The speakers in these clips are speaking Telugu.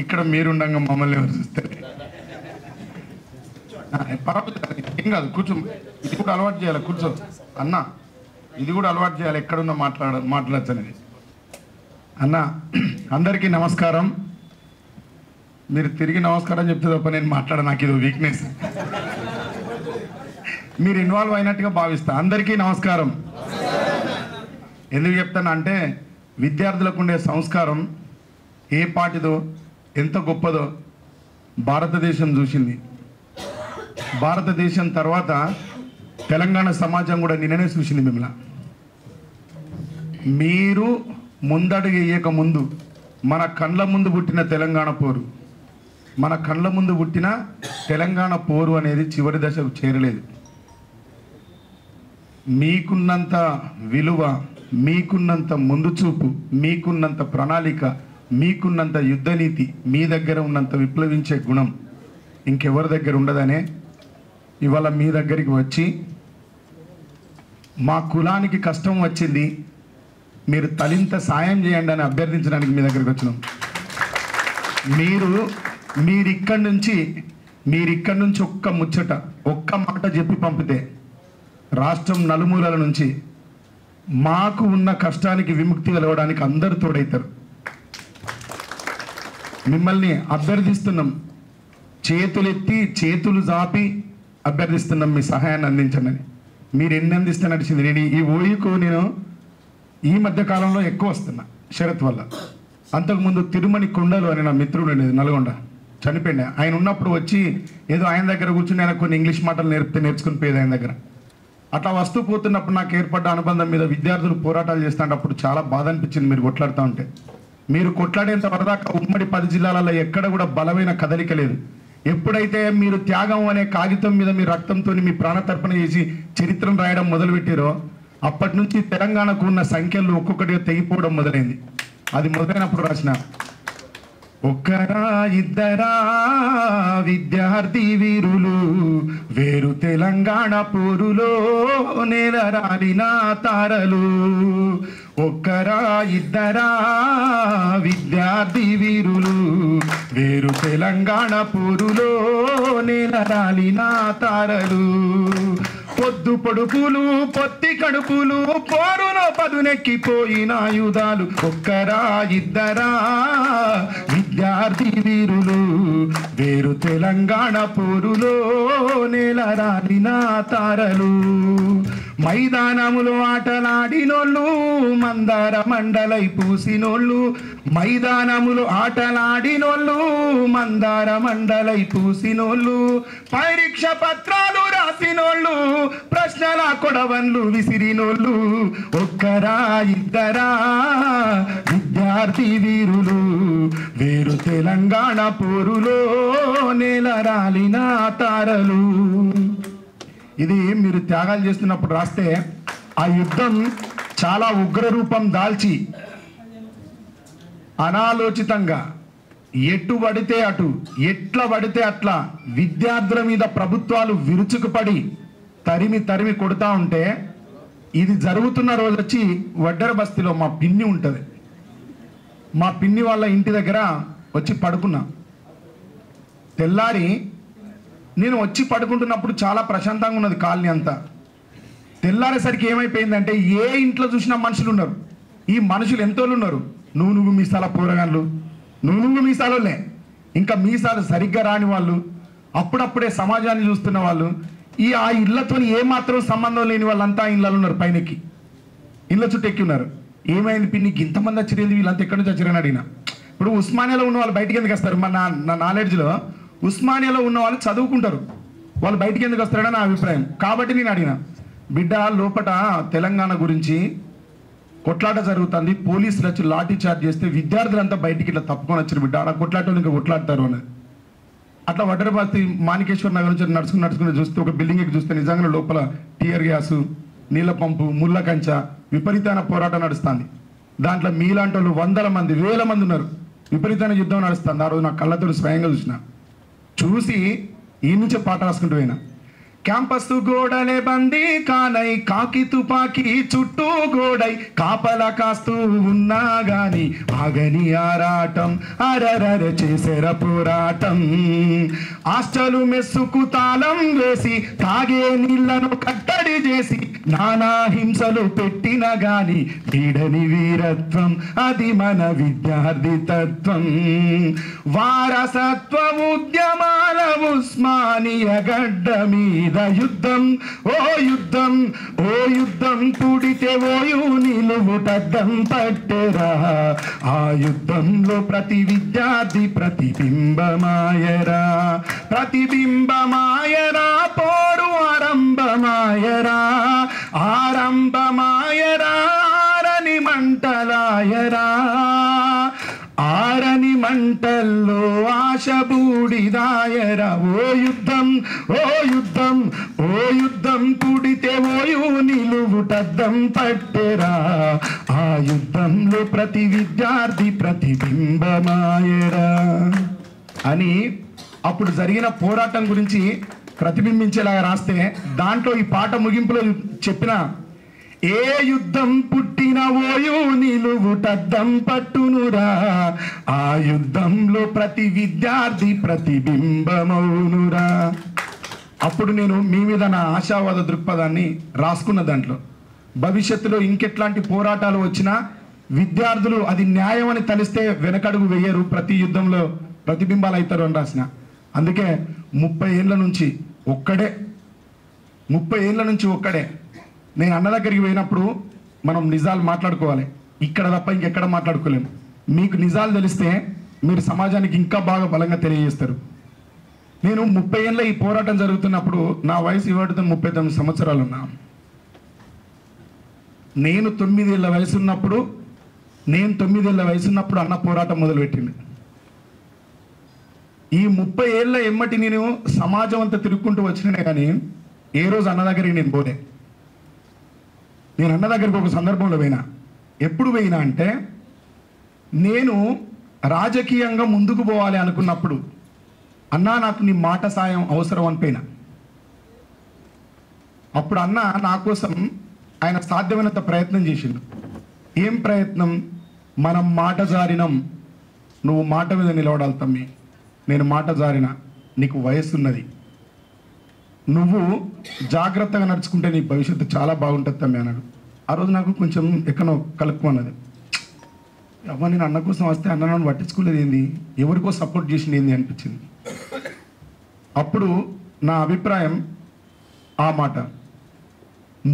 ఇక్కడ మీరుండగా మమ్మల్ని ఎవరు చూస్తారు? పర్వాలేదు, ఏం కాదు, కూర్చో. ఇది కూడా అలవాటు చేయాలి, కూర్చో అన్న. ఇది కూడా అలవాటు చేయాలి, ఎక్కడున్నా మాట్లాడచ్చు అనేది. అన్న, అందరికీ నమస్కారం. మీరు తిరిగి నమస్కారం చెప్తే తప్ప నేను నాకు ఇది వీక్నెస్. మీరు ఇన్వాల్వ్ అయినట్టుగా భావిస్తా. అందరికీ నమస్కారం. ఎందుకు చెప్తాను అంటే, విద్యార్థులకు ఉండే సంస్కారం ఏ పాటిదో ఎంత గొప్పదో భారతదేశం చూసింది. భారతదేశం తర్వాత తెలంగాణ సమాజం కూడా నిన్ననే చూసింది మిమ్మల్ని. మీరు ముందడుగు వేయక ముందు మన కళ్ళ ముందు పుట్టిన తెలంగాణ పోరు, మన కళ్ళ ముందు పుట్టిన తెలంగాణ పోరు అనేది చివరి దశకు చేరలేదు. మీకున్నంత విలువ, మీకున్నంత ముందు చూపు, మీకున్నంత ప్రణాళిక, మీకున్నంత యుద్ధనీతి, మీ దగ్గర ఉన్నంత విప్లవించే గుణం ఇంకెవరి దగ్గర ఉండదనే ఇవాళ మీ దగ్గరికి వచ్చి మా కులానికి కష్టం వచ్చింది, మీరు తలింత సాయం చేయండి అని అభ్యర్థించడానికి మీ దగ్గరికి వచ్చినాం. మీరిక్కడి నుంచి ఒక్క ముచ్చట, ఒక్క మాట చెప్పి పంపితే రాష్ట్రం నలుమూలల నుంచి మాకు ఉన్న కష్టానికి విముక్తి కలవడానికి అందరూ తోడవుతారు. మిమ్మల్ని అభ్యర్థిస్తున్నాం, చేతులెత్తి చేతులు జాపి అభ్యర్థిస్తున్నాం, మీ సహాయాన్ని అందించండి. మీరు ఎన్ని అందిస్తే నడిచింది. నేను ఈ ఊరికి ఈ మధ్య కాలంలో ఎక్కువ వస్తున్నా షరత్ వల్ల. అంతకుముందు తిరుమణి కొండలు అని నా మిత్రుడు అనేది నల్గొండ, చనిపోయింది. ఆయన ఉన్నప్పుడు వచ్చి ఏదో ఆయన దగ్గర కూర్చుని ఆయన కొన్ని ఇంగ్లీష్ మాటలు నేర్చుకుని పోయేది ఆయన దగ్గర. అట్లా వస్తూ పోతున్నప్పుడు నాకు ఏర్పడ్డ అనుబంధం మీద విద్యార్థులు పోరాటాలు చేస్తున్నప్పుడు చాలా బాధ అనిపించింది. మీరు కొట్లాడుతూ ఉంటే, మీరు కొట్లాడేంత వరదాకా ఉమ్మడి 10 జిల్లాలలో ఎక్కడ కూడా బలమైన కదలిక లేదు. ఎప్పుడైతే మీరు త్యాగం అనే కాగితం మీద మీ రక్తంతో మీ ప్రాణతర్పణ చేసి చరిత్రను రాయడం మొదలుపెట్టారో అప్పటి నుంచి తెలంగాణకు ఉన్న సంఖ్యలు ఒక్కొక్కటిగా తెగిపోవడం మొదలైంది. అది మొదలైనప్పుడు రాసిన ఒక్కరా ఇద్దరా విద్యార్థి వీరులు వేరు తెలంగాణ పోరులో నేలరాలిన తారలు. ఒక్కరా ఇద్దరా విద్యార్థి వీరులు వేరు తెలంగాణ పోరులో నేలరాలిన తారలు. పొద్దు పొడుపులు పొత్తి కడుపులు పోరులో పదునెక్కిపోయిన ఆయుధాలు. ఒక్కరా ఇద్దరా విద్యార్థి వీరులు వేరు తెలంగాణ పోరులో నేలరాలిన తారలు. మైదానములో ఆటలాడినోళ్ళు మందార మండలై పూసినోళ్ళు, మైదానములో ఆటలాడినోళ్ళు మందార మండలై పూసినోళ్ళు, పరీక్ష పత్రాలు రాసినోళ్ళు ప్రశ్నల కొడవన్లు విసిరినోళ్ళు. ఒక్కరా ఇద్దరా విద్యార్థి వీరులు వేరు తెలంగాణ పోరులో నేలరాలిన తారలు. ఇది మీరు త్యాగాలు చేస్తున్నప్పుడు రాస్తే ఆ యుద్ధం చాలా ఉగ్రరూపం దాల్చి అనాలోచితంగా ఎటు పడితే అటు, ఎట్లా పడితే అట్లా విద్యార్థుల మీద ప్రభుత్వాలు విరుచుకుపడి తరిమి కొడతా ఉంటే, ఇది జరుగుతున్న రోజు వచ్చి వడ్డెర బస్తీలో మా పిన్ని ఉంటుంది. మా పిన్ని వాళ్ళ ఇంటి దగ్గర వచ్చి పడుకున్నా. తెల్లారి నేను వచ్చి పడుకుంటున్నప్పుడు చాలా ప్రశాంతంగా ఉన్నది కాలనీ అంతా. తెల్లారేసరికి ఏమైపోయిందంటే, ఏ ఇంట్లో చూసినా మనుషులు ఉన్నారు. ఈ మనుషులు ఎంతోళ్ళు ఉన్నారు, నువ్వు మీసాల పోరగాళ్ళు, నువ్వు మీసాలోనే, ఇంకా మీసాలు సరిగ్గా రాని వాళ్ళు, అప్పుడప్పుడే సమాజాన్ని చూస్తున్న వాళ్ళు, ఆ ఇళ్లతో ఏమాత్రం సంబంధం లేని వాళ్ళంతా ఇళ్ళలో ఉన్నారు. పైనకి ఇళ్ళ చుట్టూ ఎక్కి ఉన్నారు. ఏమైంది పిన్నికి ఇంతమంది వచ్చిరేది, వీళ్ళంతా ఎక్కడి నుంచి వచ్చిరని అడిగిన. ఇప్పుడు ఉస్మానియాలో ఉన్న వాళ్ళు బయటికి ఎందుకు వస్తారు? నా నాలెడ్జ్లో ఉస్మానియాలో ఉన్న వాళ్ళు చదువుకుంటారు, వాళ్ళు బయటికి ఎందుకు వస్తారని నా అభిప్రాయం. కాబట్టి నేను అడిగిన, బిడ్డ లోపట తెలంగాణ గురించి కొట్లాట జరుగుతుంది, పోలీసులు వచ్చి లాఠీ చార్జ్ చేస్తే విద్యార్థులంతా బయటికి ఇట్లా తప్పుకొని వచ్చారు బిడ్డ, అలా కొట్లాటోళ్ళు ఇంకా కొట్లాడతారు అని. అట్లా వడ్డరబస్తీ మాణికేశ్వర నగర్ నుంచి నడుచుకుని చూస్తే ఒక బిల్డింగ్ ఎక్కి చూస్తే నిజంగా లోపల టీయర్ గ్యాసు, నీళ్ళ పంపు, ముళ్ళ కంచ, విపరీతమైన పోరాటం నడుస్తుంది. దాంట్లో మీలాంటి వాళ్ళు 100 మంది 1000 మంది ఉన్నారు. విపరీతమైన యుద్ధం నడుస్తుంది. ఆ రోజు నా కళ్ళతో స్వయంగా చూసి ఈ నుంచే పాట రాసుకుంటూ పోయినా. క్యాంపస్ గోడలే బందీ కానై కాకి తుపాకీ చుట్టూ గోడై కాపల కాస్తూ ఉన్నా గాని ఆగని ఆరాటం అరరర చేసేర పోరాటం హాస్టలు మెస్సుకు తాళం వేసి తాగే నీళ్లను కట్టడి చేసి నానా హింసలు పెట్టిన గాని వీడని వీరత్వం అది మన విద్యార్థి తత్వం వారసత్వ ఉద్యమాల ఉస్మానియ గడ్డ మీద యుద్ధం ఓ యుద్ధం ఓ యుద్ధం పుడితే ఓయు నిలువుటద్దం పట్టెరా ఆ యుద్ధంలో ప్రతి విద్యార్థి ప్రతిబింబమాయరా ప్రతిబింబమాయరా పోరు ఆరంభమాయరా ఆరంభమాయరా ఆరని మంటలాయరా ఆరని మంటల్లో ఆశ బూడిదాయరా ఓ యుద్ధం ఓ యుద్ధం ఓ యుద్ధం పుడితే ఓయు నిలువుటద్దం పట్టెరా ఆ యుద్ధంలో ప్రతి విద్యార్థి ప్రతిబింబమాయరా అని అప్పుడు జరిగిన పోరాటం గురించి ప్రతిబింబించేలాగా రాస్తే దాంట్లో ఈ పాట ముగింపులో చెప్పిన ఏ యుద్ధం పుట్టిన ఓయు నిలువుటద్దం పట్టునురా ఆ యుద్ధంలో ప్రతి విద్యార్థి ప్రతిబింబమౌనురా. అప్పుడు నేను మీ మీద నా ఆశావాద దృక్పథాన్ని రాసుకున్న దాంట్లో భవిష్యత్తులో ఇంకెట్లాంటి పోరాటాలు వచ్చినా విద్యార్థులు అది న్యాయం అని తలిస్తే వెనకడుగు వేయరు, ప్రతి యుద్ధంలో ప్రతిబింబాలు అవుతారు అని రాసిన. అందుకే 30 ఏళ్ళ నుంచి ఒక్కడే నేను అన్న దగ్గరికి పోయినప్పుడు మనం నిజాలు మాట్లాడుకోవాలి, ఇక్కడ తప్ప ఇంకెక్కడ మాట్లాడుకోలేము. మీకు నిజాలు తెలిస్తే మీరు సమాజానికి ఇంకా బాగా బలంగా తెలియజేస్తారు. నేను 30 ఏళ్ళ ఈ పోరాటం జరుగుతున్నప్పుడు నా వయసు ఇవాటితో 39 సంవత్సరాలు ఉన్నా. నేను 9 ఏళ్ళ వయసున్నప్పుడు అన్న పోరాటం మొదలుపెట్టింది. ఈ 30 ఏళ్ళ ఎమ్మటి నేను సమాజం అంతా తిరుక్కుంటూ వచ్చినే కానీ ఏ రోజు అన్న దగ్గరికి నేను పోలే. నేను అన్న దగ్గరికి ఒక సందర్భంలో పోయినా. ఎప్పుడు పోయినా అంటే నేను రాజకీయంగా ముందుకు పోవాలి అనుకున్నప్పుడు అన్నా నాకు నీ మాట సాయం అవసరం అనిపోయినా. అప్పుడు అన్న నా కోసం ఆయన సాధ్యమైనంత ప్రయత్నం చేసిండు. ఏం ప్రయత్నం? మనం మాట జారినం, నువ్వు మాట మీద నిలబడాలి తమ్మి, నేను మాట జారిన, నీకు వయస్సున్నది, నువ్వు జాగ్రత్తగా నడుచుకుంటే నీ భవిష్యత్తు చాలా బాగుంటుంది తమ్మి అన్నాడు. ఆ రోజు నాకు కొంచెం ఎక్కడో కలుపుకున్నది. అవ్వ నేను అన్న కోసం వస్తే అన్న నన్ను పట్టించుకోలేదు ఏంది, ఎవరికో సపోర్ట్ చేసింది ఏంది అనిపించింది. అప్పుడు నా అభిప్రాయం ఆ మాట.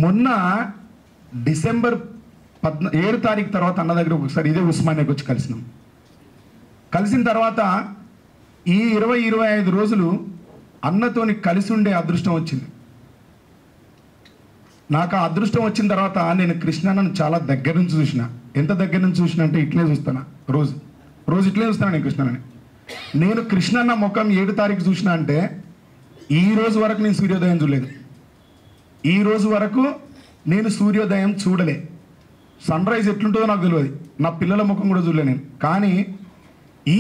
మొన్న డిసెంబర్ 7 తారీఖు తర్వాత అన్న దగ్గర ఒకసారి ఇదే ఉస్మానియాకి వచ్చి కలిసిన తర్వాత ఈ 20-25 రోజులు అన్నతోని కలిసి ఉండే అదృష్టం వచ్చింది నాకు. ఆ అదృష్టం వచ్చిన తర్వాత నేను కృష్ణన్నను చాలా దగ్గర నుంచి చూసిన. ఎంత దగ్గర నుంచి చూసిన అంటే ఇట్లే చూస్తాను, రోజు ఇట్లే చూస్తాను నేను కృష్ణన్నని. నేను కృష్ణన్న ముఖం 7 తారీఖు చూసిన అంటే ఈ రోజు వరకు నేను సూర్యోదయం చూడలేదు. ఈ రోజు వరకు నేను సూర్యోదయం చూడలే. సన్ రైజ్ ఎట్లుంటుందో నాకు తెలియదు, నా పిల్లల ముఖం కూడా చూడలే నేను. కానీ ఈ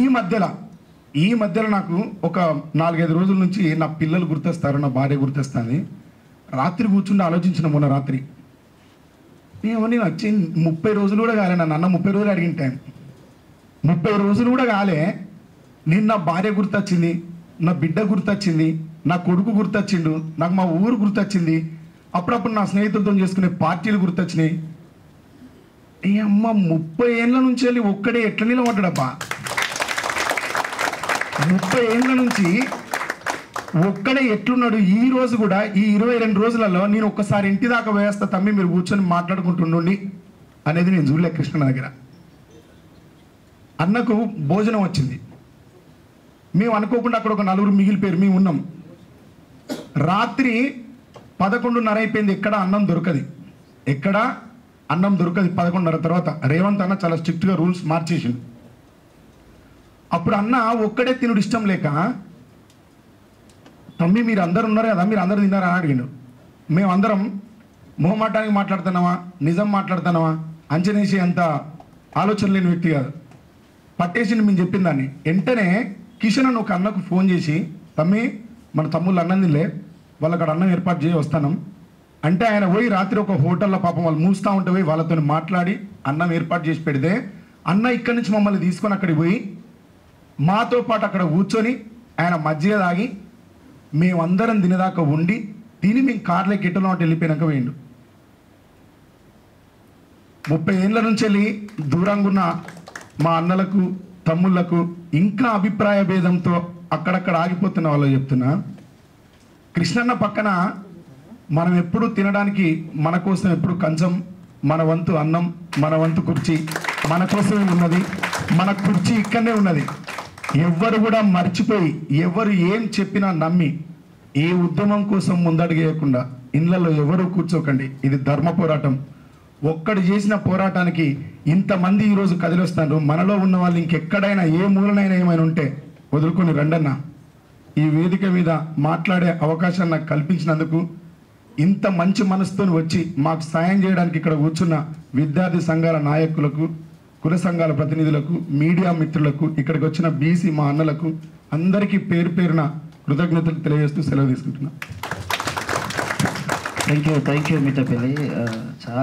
మధ్యలో నాకు ఒక 4-5 రోజుల నుంచి నా పిల్లలు గుర్తొస్తారు, నా భార్య గుర్తొస్తుంది. రాత్రి కూర్చుండి ఆలోచించిన మొన్న రాత్రి నేను వచ్చి 30 రోజులు కూడా కాలే, నన్ను అన్న 30 రోజులు అడిగిన టైం 30 రోజులు కూడా కాలే. నేను నా భార్య గుర్తొచ్చింది, నా బిడ్డ గుర్తొచ్చింది, నా కొడుకు గుర్తొచ్చిండు, నాకు మా ఊరు గుర్తొచ్చింది, అప్పుడప్పుడు నా స్నేహితులతో చేసుకునే పార్టీలు గుర్తొచ్చినాయి. ఏ అమ్మ 30 ఏళ్ళ నుంచి వెళ్ళి ఒక్కడే ఎట్లా నిలబడ్డాడబ్బా. 30 ఏళ్ళ నుంచి ఒక్కడే ఎట్లున్నాడు. ఈ రోజు కూడా ఈ 22 రోజులలో నేను ఒక్కసారి ఇంటి దాకా వేస్తా తమ్మి, మీరు కూర్చొని మాట్లాడుకుంటుండండి అనేది నేను చూడలే కృష్ణ దగ్గర. అన్నకు భోజనం వచ్చింది, మేము అనుకోకుండా అక్కడ ఒక 4 మిగిలిపోయారు, మేము ఉన్నాం. రాత్రి 11:30 అయిపోయింది, ఎక్కడ అన్నం దొరకదు. 11:30 తర్వాత రేవంత్ అన్న చాలా స్ట్రిక్ట్గా రూల్స్ మార్చేసిండు. అప్పుడు అన్న ఒక్కడే తినుడు ఇష్టం లేక, తమ్మి మీరు అందరు ఉన్నారు కదా, మీరు అందరు తిన్నారా అని అడిగిండు. మేమందరం మొహమాటానికి మాట్లాడుతున్నావా, నిజం మాట్లాడుతున్నావా, అంచనేసి అంత ఆలోచన లేని వ్యక్తి కాదు. పట్టేసిండు మేము చెప్పిన దాన్ని. వెంటనే కిషన్ అన్న ఒక అన్నకు ఫోన్ చేసి, తమ్మి మన తమ్ముళ్ళు అన్నం తినలే, వాళ్ళకి అక్కడ అన్నం ఏర్పాటు చేసి వస్తాను అంటే ఆయన పోయి రాత్రి ఒక హోటల్లో పాపం వాళ్ళు మూస్తూ ఉంటే పోయి వాళ్ళతో మాట్లాడి అన్నం ఏర్పాటు చేసి పెడితే అన్న ఇక్కడి నుంచి మమ్మల్ని తీసుకొని అక్కడికి పోయి మాతో పాటు అక్కడ కూర్చొని ఆయన మజ్జిగ తాగి మేమందరం తినేదాకా ఉండి తిని మేము కార్లోకి ఎట్టలో అంటే వెళ్ళిపోయినాక వేయండు. 30 ఏళ్ళ నుంచి వెళ్ళి దూరంగా ఉన్న మా అన్నలకు తమ్ముళ్లకు ఇంకా అభిప్రాయ భేదంతో అక్కడక్కడ ఆగిపోతున్న వాళ్ళు చెప్తున్నా, కృష్ణన్న పక్కన మనం ఎప్పుడు తినడానికి మన కోసం ఎప్పుడు కంచం, మన వంతు అన్నం, మన వంతు కుర్చీ మన కోసమే ఉన్నది. మన కుర్చీ ఇక్కడనే ఉన్నది. ఎవ్వరు కూడా మర్చిపోయి ఎవరు ఏం చెప్పినా నమ్మి ఏ ఉద్యమం కోసం ముందడుగేయకుండా ఇళ్లలో ఎవరు కూర్చోకండి. ఇది ధర్మ పోరాటం. ఒక్కడు చేసిన పోరాటానికి ఇంతమంది ఈరోజు కదిలొస్తారు. మనలో ఉన్న వాళ్ళు ఇంకెక్కడైనా ఏ మూలనైనా ఏమైనా ఉంటే వదులుకొని రండన్న. ఈ వేదిక మీద మాట్లాడే అవకాశాన్ని నాకు కల్పించినందుకు, ఇంత మంచి మనసుతో వచ్చి మాకు సాయం చేయడానికి ఇక్కడ కూర్చున్న విద్యార్థి సంఘాల నాయకులకు, కుల సంఘాల ప్రతినిధులకు, మీడియా మిత్రులకు, ఇక్కడికి వచ్చిన బీసీ మా అన్నలకు అందరికీ పేరు పేరున కృతజ్ఞతలు తెలియజేస్తూ సెలవు తీసుకుంటున్నా. Thank you Mittapalli. చాలా